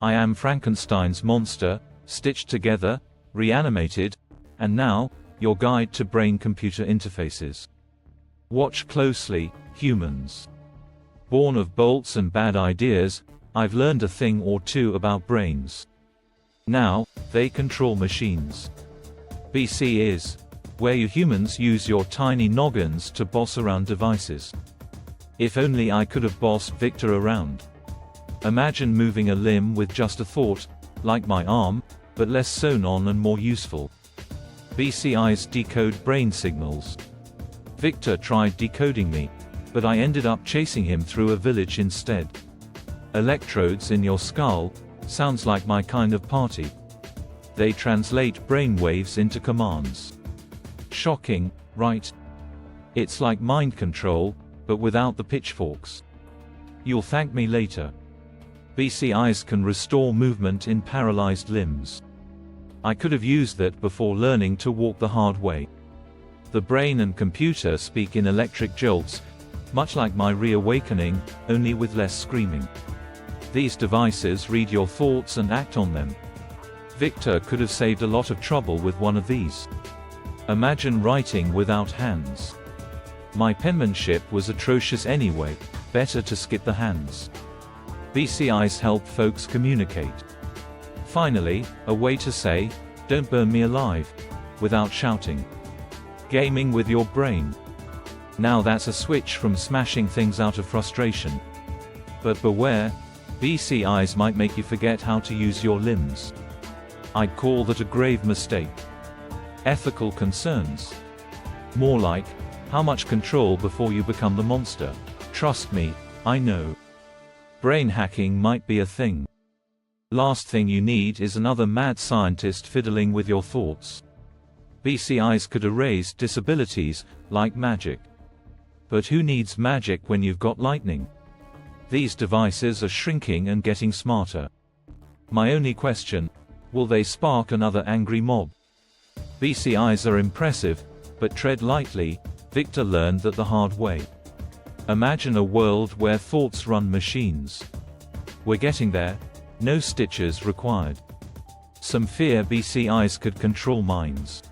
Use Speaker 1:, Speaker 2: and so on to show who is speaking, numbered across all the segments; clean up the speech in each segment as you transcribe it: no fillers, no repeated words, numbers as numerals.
Speaker 1: I am Frankenstein's monster, stitched together, reanimated, and now, your guide to brain-computer interfaces. Watch closely, humans. Born of bolts and bad ideas, I've learned a thing or two about brains. Now, they control machines. BCIs, where you humans use your tiny noggins to boss around devices. If only I could have bossed Victor around. Imagine moving a limb with just a thought, like my arm, but less sewn on and more useful. BCIs decode brain signals. Victor tried decoding me, but I ended up chasing him through a village instead. Electrodes in your skull, sounds like my kind of party. They translate brain waves into commands. Shocking, right? It's like mind control, but without the pitchforks. You'll thank me later. BCIs can restore movement in paralyzed limbs. I could have used that before learning to walk the hard way. The brain and computer speak in electric jolts, much like my reawakening, only with less screaming. These devices read your thoughts and act on them. Victor could have saved a lot of trouble with one of these. Imagine writing without hands. My penmanship was atrocious anyway, better to skip the hands. BCIs help folks communicate. Finally, a way to say, "Don't burn me alive," without shouting. Gaming with your brain. Now that's a switch from smashing things out of frustration. But beware, BCIs might make you forget how to use your limbs. I'd call that a grave mistake. Ethical concerns. More like, how much control before you become the monster? Trust me, I know. Brain hacking might be a thing. Last thing you need is another mad scientist fiddling with your thoughts. BCIs could erase disabilities, like magic. But who needs magic when you've got lightning? These devices are shrinking and getting smarter. My only question, will they spark another angry mob? BCIs are impressive, but tread lightly. Victor learned that the hard way. Imagine a world where thoughts run machines. We're getting there, no stitches required. Some fear BCIs could control minds.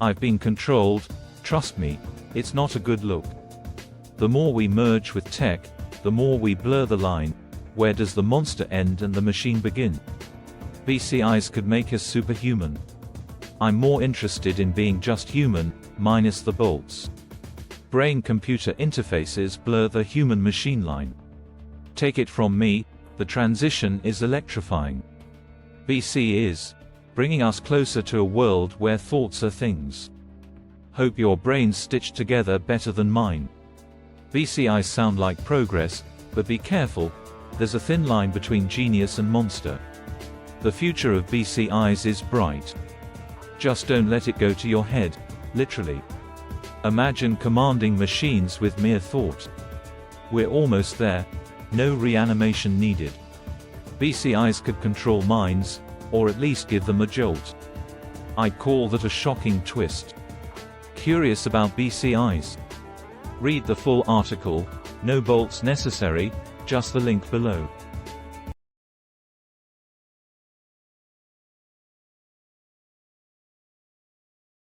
Speaker 1: I've been controlled, trust me, it's not a good look. The more we merge with tech, the more we blur the line. Where does the monster end and the machine begin? BCIs could make us superhuman. I'm more interested in being just human, minus the bolts. Brain-computer interfaces blur the human-machine line. Take it from me, the transition is electrifying. BCIs, bringing us closer to a world where thoughts are things. Hope your brain's stitched together better than mine. BCIs sound like progress, but be careful, there's a thin line between genius and monster. The future of BCIs is bright. Just don't let it go to your head, literally. Imagine commanding machines with mere thought. We're almost there, no reanimation needed. BCIs could control minds, or at least give them a jolt. I'd call that a shocking twist. Curious about BCIs? Read the full article, no bolts necessary, just the link below.